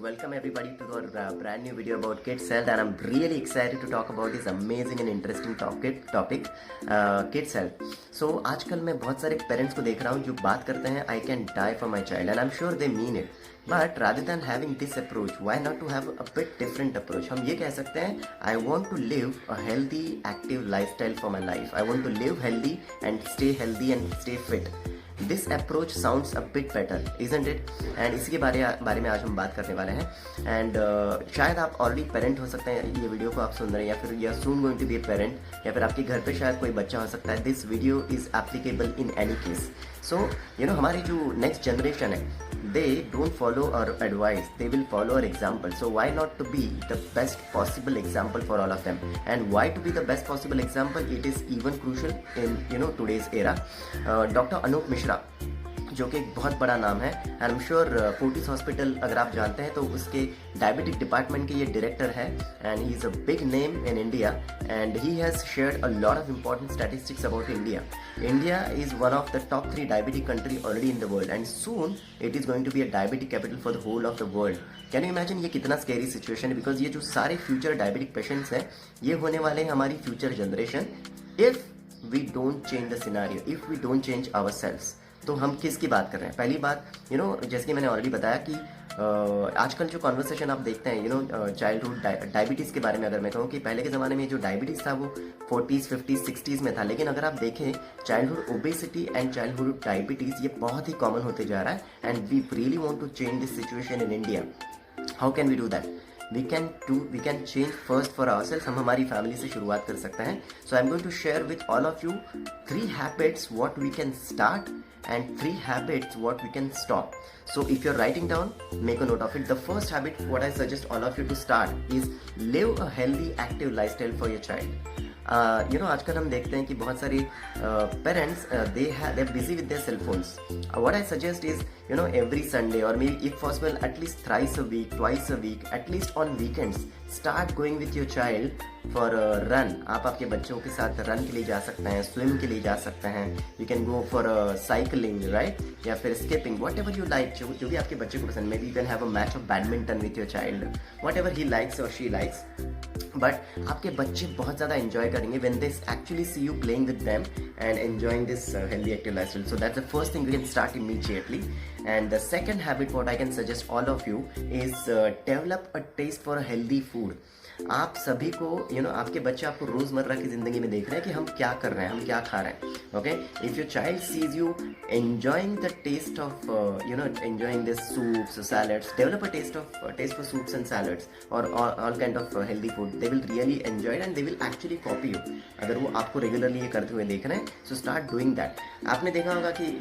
welcome everybody to our brand new video about kids health, and I'm really excited to talk about this amazing and interesting topic kids health. So आजकल मैं बहुत सारे parents को देख रहा हूँ जो बात करते हैं I can die for my child, and I'm sure they mean it. But rather than having this approach, why not to have a bit different approach? हम ये कह सकते हैं I want to live a healthy, active lifestyle for my life. I want to live healthy and stay fit. This approach sounds a bit better, isn't it? And इसके बारे में आज हम बात करने वाले हैं. एंड शायद आप ऑलरेडी पेरेंट हो सकते हैं, ये वीडियो को आप सुन रहे हैं, या फिर you are soon going to be a parent, या फिर आपके घर पे शायद कोई बच्चा हो सकता है. This video is applicable in any case. So हमारी जो नेक्स्ट जनरेशन है, they don't follow our advice, they will follow our example. So why not to be the best possible example for all of them? And why to be the best possible example, it is even crucial in today's era. Dr. Anup Mishra, जो कि एक बहुत बड़ा नाम है, and I am sure Fortis hospital अगर आप जानते हैं तो उसके डायबिटिक डिपार्टमेंट के ये डायरेक्टर है, and he is a big name in India, and he has shared a lot of important statistics about India. India is one of the top 3 diabetic country already in the world, and soon it is going to be a diabetic capital for the whole of the world. Can you imagine? ये कितना scary situation है, because ये जो सारे future diabetic patients हैं ये होने वाले हैं हमारी future generation, if we don't change the scenario, if we don't change ourselves. तो हम किसकी बात कर रहे हैं? पहली बात, जैसे कि मैंने ऑलरेडी बताया कि आजकल जो कॉन्वर्सेशन आप देखते हैं, चाइल्डहुड डायबिटीज़ के बारे में अगर मैं कहूँ कि पहले के ज़माने में जो डायबिटीज़ था वो 40s, 50s, 60s में था, लेकिन अगर आप देखें childhood obesity and childhood diabetes ये बहुत ही कॉमन होते जा रहा है, and we really want to change this situation in India. How can we do that? we can change first for ourselves. हम हमारी फैमिली से शुरुआत कर सकते हैं. So I'm going to share with all of you 3 habits what we can start and 3 habits what we can stop. So if you're writing down, make a note of it. The first habit what I suggest all of you to start is live a healthy, active lifestyle for your child. आजकल हम देखते हैं कि बहुत सारे parents they are busy with their cell phones. What I suggest is every Sunday or maybe if possible at least thrice a week, twice a week, at least on weekends, start going with your child for a run. आप आपके बच्चों के साथ run के लिए जा सकते हैं, स्विम के लिए जा सकते हैं, you can go for a cycling, right? या फिर skipping, whatever you like, जो भी आपके बच्चे को पसंद. Maybe you can have a match of badminton with your child, whatever he likes or she likes. But आपके बच्चे बहुत ज़्यादा enjoy करेंगे when they actually see you playing with them and enjoying this healthy active lifestyle. So that's the first thing we can start immediately. And the second habit what I can suggest all of you is develop a taste for a healthy food. आप सभी को आपके बच्चे आपको रोजमर्रा की जिंदगी में देख रहे हैं कि हम क्या कर रहे हैं, हम क्या खा रहे हैं. Okay, if your child sees you enjoying the taste of enjoying this soups or salads, develop a taste for soups and salads or all kind of healthy food. They will really enjoy it and they will actually copy you. अगर वो आपको regularly ये करते हुए देख रहे हैं, so start doing that. आपने देखा होगा कि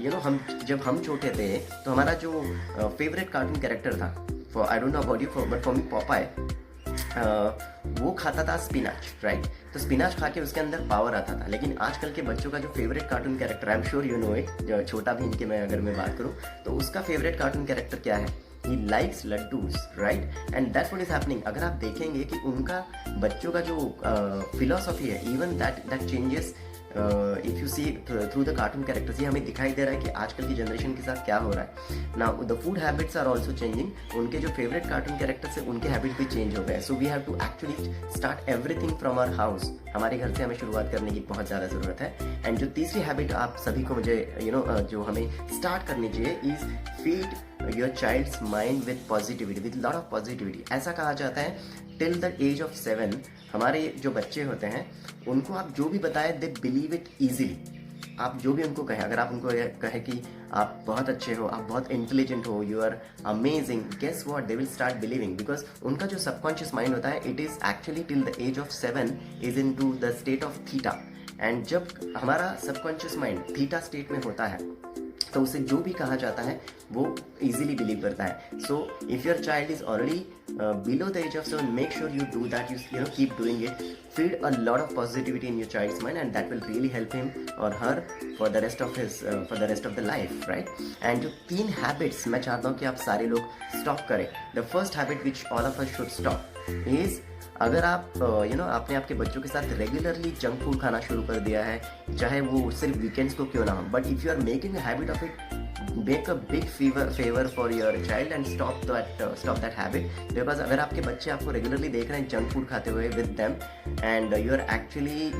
जब हम छोटे थे तो हमारा जो फेवरेट कार्टून कैरेक्टर था, for I don't know about you, but for me Popeye, वो खाता था स्पिनाच, राइट? तो स्पिनाच खा के उसके अंदर पावर आता था. लेकिन आजकल के बच्चों का जो favourite cartoon character, I am sure you know it, जो छोटा भीम के मैं अगर मैं बात करूं तो उसका फेवरेट कार्टून कैरेक्टर क्या है? He likes laddus, right? And that's what is happening. अगर आप देखेंगे कि उनका बच्चों का जो फिलोसॉफी है, even that changes if you see through the cartoon characters. ये हमें दिखाई दे रहा है कि आजकल की जनरेशन के साथ क्या हो रहा है. Now the food habits are also changing. उनके जो फेवरेट कार्टून कैरेक्टर्स है उनके हैबिट भी चेंज हो गए. So we have to actually start everything from our house. हमारे घर से हमें शुरुआत करने की बहुत ज़्यादा ज़रूरत है. एंड जो तीसरी हैबिट आप सभी को मुझे जो हमें स्टार्ट करनी चाहिए is feed your child's mind with positivity, with lot of positivity. ऐसा कहा जाता है टिल द एज ऑफ 7 हमारे जो बच्चे होते हैं उनको आप जो भी बताएं दे बिलीव इट ईजिली. आप जो भी उनको कहें, अगर आप उनको कहें कि आप बहुत अच्छे हो, आप बहुत इंटेलिजेंट हो, you are amazing, guess what, they will start believing. Because उनका जो सबकॉन्शियस माइंड होता है it is actually till the age of 7 is into the state of theta. And जब हमारा सबकॉन्शियस माइंड थीटा स्टेट में होता है तो उसे जो भी कहा जाता है वो इजीली बिलीव करता है. So if your child is already below the age of 7, make sure you do that. You keep doing it. Feed a lot of positivity in your child's mind, and that will really help him or her for the rest of the life, right? And जो 3 habits मैं चाहता हूँ कि आप सारे लोग stop करें. The first habit which all of us should stop is अगर आप आपने आपके बच्चों के साथ रेगुलरली जंक फूड खाना शुरू कर दिया है, चाहे वो सिर्फ वीकेंड्स को क्यों ना हो, but if you are making a habit of it, make a big favor for your child and stop that habit. Because अगर आपके बच्चे आपको रेगुलरली देख रहे हैं जंक फूड खाते हुए with them and you are actually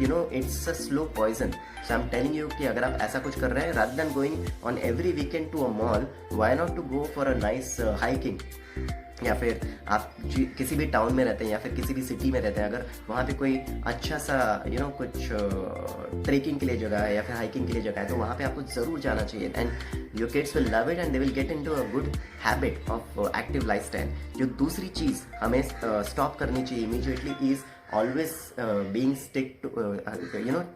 it's a slow poison. So I'm telling you कि अगर आप ऐसा कुछ कर रहे हैं, rather than going on every weekend to a mall, why not to go for a nice hiking? या फिर आप किसी भी टाउन में रहते हैं या फिर किसी भी सिटी में रहते हैं, अगर वहाँ पे कोई अच्छा सा कुछ ट्रेकिंग के लिए जगह है या फिर हाइकिंग के लिए जगह है, तो वहाँ पे आपको ज़रूर जाना चाहिए and your kids will love it and they will get into a good habit of active lifestyle. जो दूसरी चीज़ हमें स्टॉप करनी चाहिए immediately is always being stick to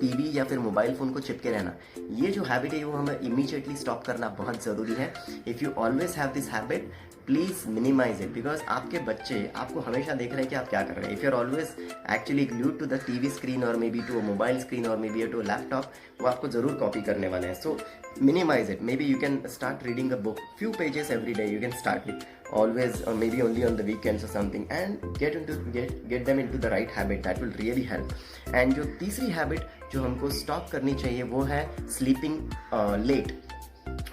TV या फिर मोबाइल फ़ोन को चिपके रहना. ये जो हैबिट है वो हमें इमीडिएटली स्टॉप करना बहुत ज़रूरी है. If you always have this habit, please minimise it, because आपके बच्चे आपको हमेशा देख रहे हैं कि आप क्या कर रहे हैं. If you are always actually glued to the TV screen और maybe to a mobile screen और maybe to a laptop, वो आपको ज़रूर कॉपी करने वाले हैं. सो minimize it. Maybe you can start reading a book, few pages every day. You can start it always, or maybe only on the weekends or something, and get them into the right habit. That will really help. And जो तीसरी habit जो हमको stop करनी चाहिए वो है sleeping late.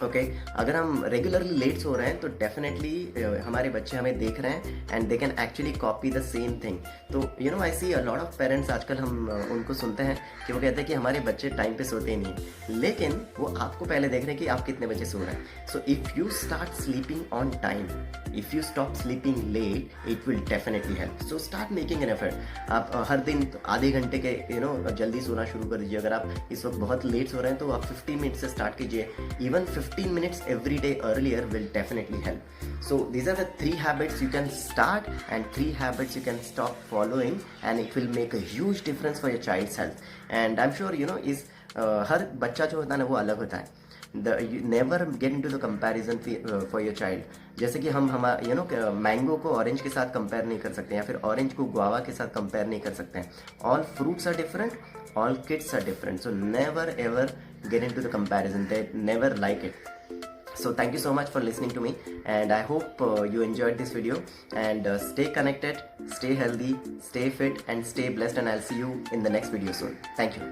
Okay अगर हम रेगुलरली लेट सो रहे हैं तो डेफिनेटली हमारे बच्चे हमें देख रहे हैं and they can actually copy the same thing. तो आई सी अ लॉट ऑफ पेरेंट्स आजकल हम उनको सुनते हैं कि वो कहते हैं कि हमारे बच्चे टाइम पे सोते नहीं, लेकिन वो आपको पहले देख रहे हैं कि आप कितने बजे सो रहे हैं. So if you start sleeping on time, if you stop sleeping late, it will definitely help. So start making an effort. आप हर दिन आधे घंटे के जल्दी सोना शुरू कर दीजिए. अगर आप इस वक्त बहुत लेट सो रहे हैं तो आप 15 मिनट से स्टार्ट कीजिए. Even 15 minutes every day earlier will definitely help. So these are the 3 habits you can start and 3 habits you can stop following, and it will make a huge difference for your child's health. And I'm sure is हर बच्चा जो होता है ना वो अलग होता है. You never get into the comparison for your child. जैसे कि हम मैंगो को ऑरेंज के साथ कंपेयर नहीं कर सकते या फिर ऑरेंज को गुआवा के साथ कंपेयर नहीं कर सकते हैं. All fruits are different, all kids are different, so never ever get into the comparison. They never like it. So thank you so much for listening to me, and I hope you enjoyed this video, and stay connected, stay healthy, stay fit, and stay blessed, and I'll see you in the next video soon. Thank you.